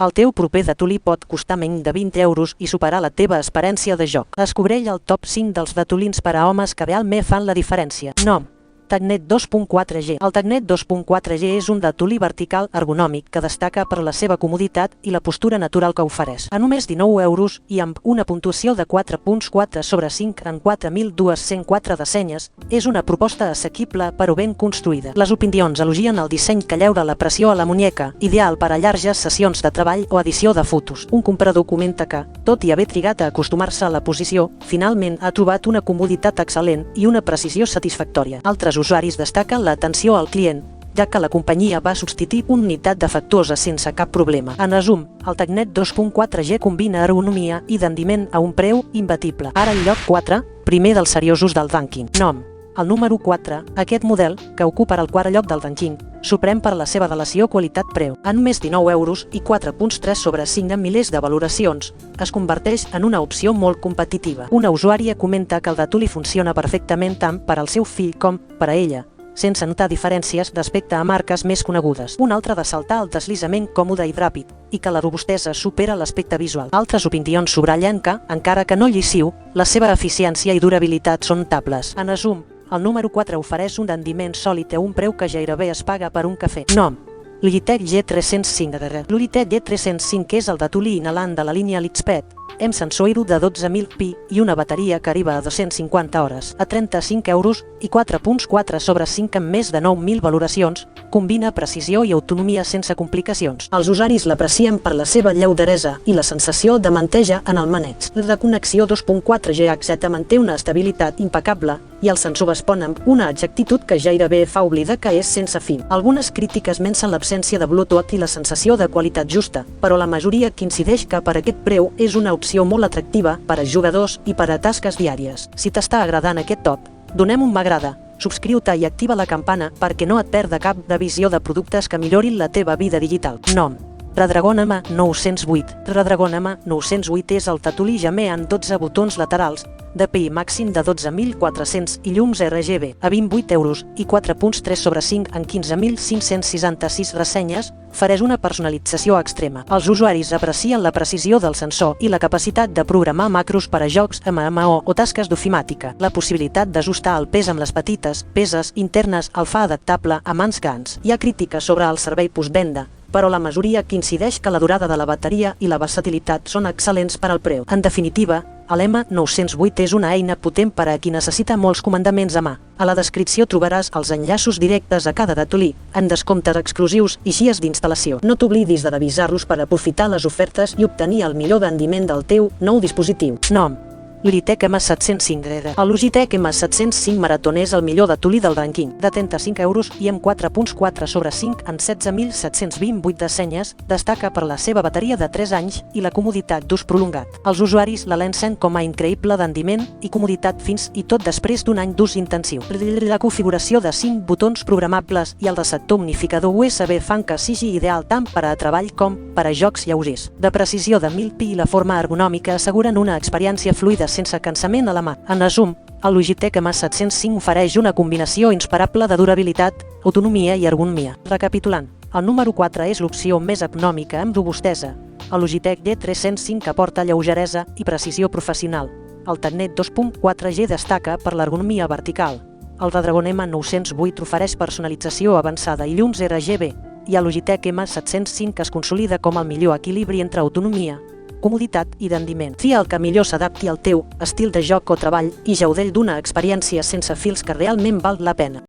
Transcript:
El teu proper datolí pot costar menys de 20 euros i superar la teva experiència de joc. Descobreix el top 5 dels datolins per a homes que realment fan la diferència. Nom: Tecnet 2.4G. El Tecnet 2.4G és un datolí vertical ergonòmic que destaca per la seva comoditat i la postura natural que ofereix. A només 19 euros i amb una puntuació de 4.4 sobre 5 en 4.204 dessenyes, és una proposta assequible però ben construïda. Les opinions elogien el disseny que lleura la pressió a la muñeca, ideal per a llargues sessions de treball o edició de fotos. Un comprador comenta que, tot i haver trigat a acostumar-se a la posició, finalment ha trobat una comoditat excel·lent i una precisió satisfactòria. Altres usuaris destaquen l'atenció al client, ja que la companyia va substituir una unitat defectuosa sense cap problema. En resum, el Tecnet 2.4G combina ergonomia i rendiment a un preu imbatible. Ara el lloc 4, primer dels seriosos del rànquing. Nom: el número 4, aquest model, que ocupa el quart lloc del rànquing, sorprèn per la seva relació qualitat-preu. En només 19 euros i 4.3 sobre 5 en milers de valoracions, es converteix en una opció molt competitiva. Una usuària comenta que el datolí funciona perfectament tant per al seu fill com per a ella, sense notar diferències respecte a marques més conegudes. Un altre de saltar el deslizament còmode i ràpid, i que la robustesa supera l'aspecte visual. Altres opinions subratllen que, encara que no llissiu, la seva eficiència i durabilitat són notables. En resum, el número 4 ofereix un rendiment sòlid a un preu que gairebé es paga per un cafè. Nom: Logitech G305. Logitech G305 és el datolí inhalant de la línia Litsped, amb sensor IRU de 12.000 pi i una bateria que arriba a 250 hores. A 35 euros i 4.4 sobre 5 amb més de 9.000 valoracions, combina precisió i autonomia sense complicacions. Els usuaris l'aprecien per la seva lleugeresa i la sensació de manteja en el maneig. La connexió 2.4G manté una estabilitat impecable i el sensor respon amb una exactitud que gairebé fa oblidar que és sense fil. Algunes crítiques mencen l'absència de Bluetooth i la sensació de qualitat justa, però la majoria coincideix que per aquest preu és una opció molt atractiva per a jugadors i per a tasques diàries. Si t'està agradant aquest top, donem un m'agrada, subscriu-te i activa la campana perquè no et perda cap revisió de productes que millorin la teva vida digital. Nom: Redragon M908. Redragon M908 és el datolí Jamé amb 12 botons laterals, DPI màxim de 12.400 i llums RGB, a 28 euros i 4.3 sobre 5 en 15.566 ressenyes, ofereix una personalització extrema. Els usuaris aprecien la precisió del sensor i la capacitat de programar macros per a jocs MMO o tasques d'ofimàtica. La possibilitat d'ajustar el pes amb les petites peses internes el fa adaptable a mans grans. Hi ha crítiques sobre el servei postvenda, però la majoria coincideix que la durada de la bateria i la versatilitat són excel·lents per al preu. En definitiva, l'M908 és una eina potent per a qui necessita molts comandaments a mà. A la descripció trobaràs els enllaços directes a cada datolí, en descomptes exclusius i guies d'instal·lació. No t'oblidis de revisar-los per aprofitar les ofertes i obtenir el millor rendiment del teu nou dispositiu. Nom: Logitech M705. El Logitech M705 Marathon és el millor datolí del rànquing, de 35 euros i amb 4.4 sobre 5 en 16.728 dessenyes, destaca per la seva bateria de 3 anys i la comoditat d'ús prolongat. Els usuaris la llencen com a increïble rendiment i comoditat fins i tot després d'un any d'ús intensiu. La configuració de 5 botons programables i el receptor unificador USB fan que sigui ideal tant per a treball com per a jocs lleugers. De precisió de 1000 pi i la forma ergonòmica asseguren una experiència fluida sense cansament a la mà. En resum, el Logitech M705 ofereix una combinació inseparable de durabilitat, autonomia i ergonomia. Recapitulant, el número 4 és l'opció més econòmica amb robustesa. El Logitech G305 aporta lleugeresa i precisió professional. El Tecnet 2.4G destaca per l'ergonomia vertical. El Redragon M908 ofereix personalització avançada i llums RGB, i el Logitech M705 es consolida com el millor equilibri entre autonomia, comoditat i rendiment. Tria el que millor s'adapti al teu estil de joc o treball i gaudeix d'una experiència sense fils que realment val la pena.